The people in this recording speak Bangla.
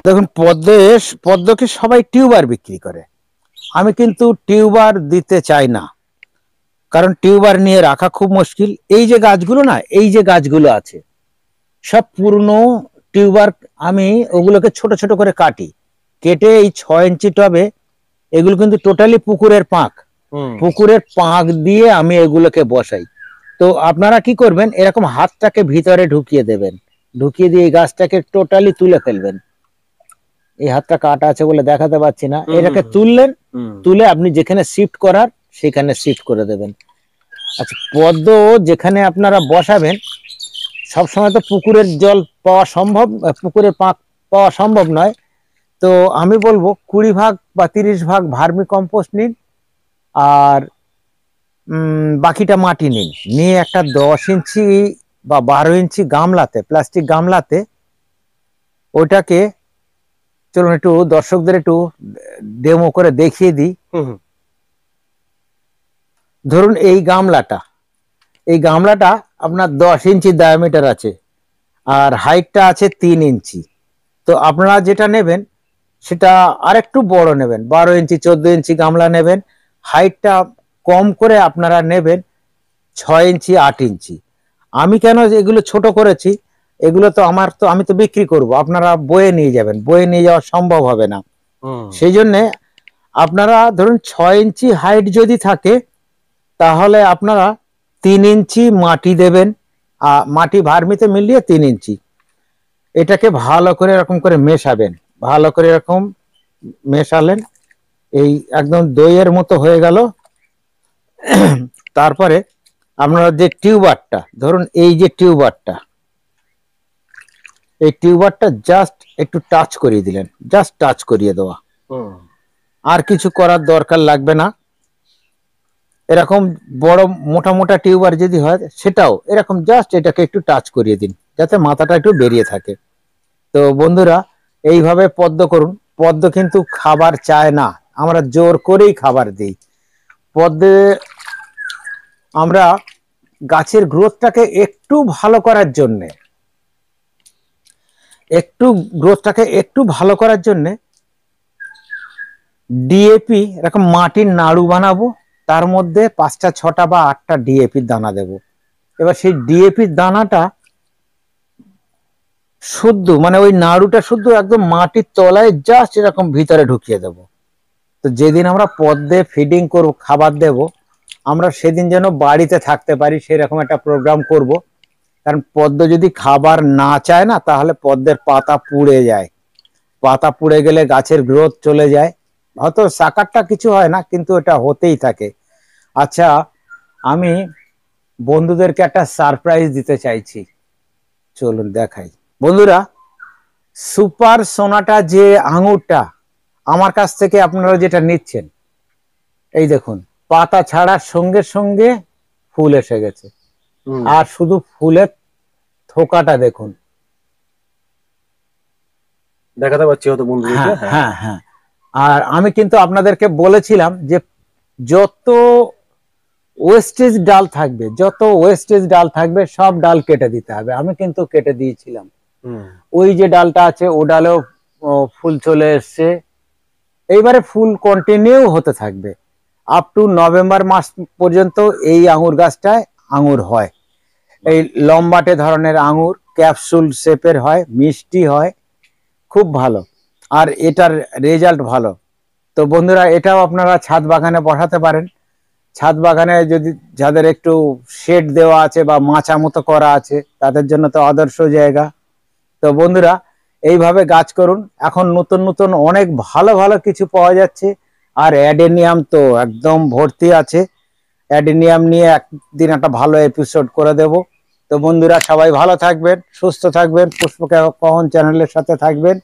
দেখুন পদ্মকে সবাই টিউবার বিক্রি করে, আমি কিন্তু টিউবার দিতে চাই না, কারণ টিউবার নিয়ে রাখা খুব মুশকিল। এই যে গাছগুলো না, এই যে গাছগুলো আছে সব পুরনো টিউবার, আমি ওগুলোকে ছোট ছোট করে কাটি, কেটে এই 6 ইঞ্চি টবে, এগুলো কিন্তু টোটালি পুকুরের পাঁক দিয়ে আমি এগুলোকে বসাই। তো আপনারা কি করবেন, এরকম হাতটাকে ভিতরে ঢুকিয়ে দেবেন, ঢুকিয়ে দিয়ে এই গাছটাকে টোটালি তুলে ফেলবেন। এই হাতটা কাটা আছে বলে দেখাতে পাচ্ছি না, এটাকে তুললেন, তুলে আপনি যেখানে শিফট করার সেখানে শিফট করে দেবেন। আচ্ছা, পদ্ম যেখানে আপনারা বসাবেন সবসময় তো পুকুরের জল পাওয়া সম্ভব, পুকুরের পাঁক পাওয়া সম্ভব নয়। তো আমি বলবো 20 ভাগ বা 30 ভাগ ভার্মি কম্পোস্ট নিন, আর বাকিটা মাটি নিন, নিয়ে একটা 10 ইঞ্চি বা 12 ইঞ্চি গামলাতে, প্লাস্টিক গামলাতে ওইটাকে, চলুন একটু দর্শকদের একটু ডেমো করে দেখিয়ে দিই। ধরুন এই গামলাটা আপনার 10 ইঞ্চি ডায়ামিটার আছে, আর হাইটটা আছে 3 ইঞ্চি। তো আপনারা যেটা নেবেন সেটা আরেকটু বড় নেবেন, 12 ইঞ্চি 14 ইঞ্চি গামলা নেবেন। হাইটটা কম করে আপনারা নেবেন 6 ইঞ্চি 8 ইঞ্চি। আমি কেন এগুলো ছোট করেছি, এগুলো তো আমি তো বিক্রি করব, আপনারা বয়ে নিয়ে যাবেন, বয়ে নিয়ে যাওয়া সম্ভব হবে না। সেই জন্যে আপনারা ধরুন 6 ইঞ্চি হাইট যদি থাকে, তাহলে আপনারা 3 ইঞ্চি মাটি দেবেন, মাটি ভার্মিতে মিলিয়ে 3 ইঞ্চি। এটাকে ভালো করে এরকম করে মেশাবেন, ভালো করে এরকম মেশালেন, এই একদম দইয়ের মতো হয়ে গেল। তারপরে আপনারা যে টিউবারটা, ধরুন এই যে টিউবারটা, এই টিউবারটা জাস্ট একটু টাচ করিয়ে দিলেন, জাস্ট টাচ করিয়ে দেওয়া, আর কিছু করার দরকার লাগবে না। এরকম বড় মোটা মোটা টিউবার যদি হয় সেটাও এরকম জাস্ট এটাকে একটু টাচ করিয়ে দিন, যাতে মাথাটা একটু বেরিয়ে থাকে। তো বন্ধুরা, এইভাবে পদ্ম করুন। পদ্ম কিন্তু খাবার চায় না, আমরা জোর করেই খাবার দিই। পদ্মে আমরা গাছের গ্রোথটাকে একটু ভালো করার জন্যে ডিএপি এরকম মাটির নাড়ু বানাবো, তার মধ্যে 5টা 6টা বা 8টা ডিএপির দানা দেব। এবার সেই ডিএপির দানাটা শুদ্ধ, মানে ওই নাড়ুটা শুদ্ধ একদম মাটির তলায় জাস্ট এরকম ভিতরে ঢুকিয়ে দেব। তো যেদিন আমরা পদ্মে ফিডিং করব, খাবার দেব, আমরা সেদিন যেন বাড়িতে থাকতে পারি সেরকম একটা প্রোগ্রাম করব। কারণ পদ্ম যদি খাবার না চায় না, তাহলে পদ্মের পাতা পুড়ে যায়, পাতা পুড়ে গেলে গাছের গ্রোথ চলে যায়, হয়তো সাকারটা কিছু হয় না, কিন্তু এটা হতেই থাকে। আচ্ছা, আমি বন্ধুদেরকে একটা সারপ্রাইজ দিতে চাইছি, চলুন দেখাই। বন্ধুরা, সুপার সোনাটা যে আঙুরটা আমার কাছ থেকে আপনারা যেটা নিচ্ছেন, এই দেখুন পাতা ছাড়ার সঙ্গে সঙ্গে ফুল এসে গেছে, আর শুধু ফুলের থোকাটা দেখুন, দেখাতে পাচ্ছি হয়তো বন্ধুদেরকে। হ্যাঁ হ্যাঁ। আর আমি কিন্তু আপনাদেরকে বলেছিলাম যে যত ওয়েস্টেজ ডাল থাকবে সব ডাল কেটে দিতে হবে, আমি কিন্তু কেটে দিয়েছিলাম। ওই যে ডালটা আছে ও ডালেও ফুল চলে এসছে, এইবারে ফুল কন্টিনিউ হতে থাকবে আপ টু নভেম্বর মাস পর্যন্ত। এই আঙুর গাছটায় আঙুর হয়, এই লম্বাটে ধরনের আঙুর, ক্যাপসুল শেপের হয়, মিষ্টি হয়, খুব ভালো, আর এটার রেজাল্ট ভালো। তো বন্ধুরা, এটাও আপনারা ছাদ বাগানে বসাতে পারেন। ছাদ বাগানে যদি যাদের একটু শেড দেওয়া আছে বা মাচা মতো করা আছে, তাদের জন্য তো আদর্শ জায়গা। তো বন্ধুরা, এইভাবে গাছ করুন। এখন নতুন নতুন অনেক ভালো ভালো কিছু পাওয়া যাচ্ছে, আর অ্যাডেনিয়াম তো একদম ভর্তি আছে। অ্যাডেনিয়াম নিয়ে একদিন একটা ভালো এপিসোড করে দেব। তো বন্ধুরা, সবাই ভালো থাকবেন, সুস্থ থাকবেন, পুষ্পকহন চ্যানেলের সাথে থাকবেন।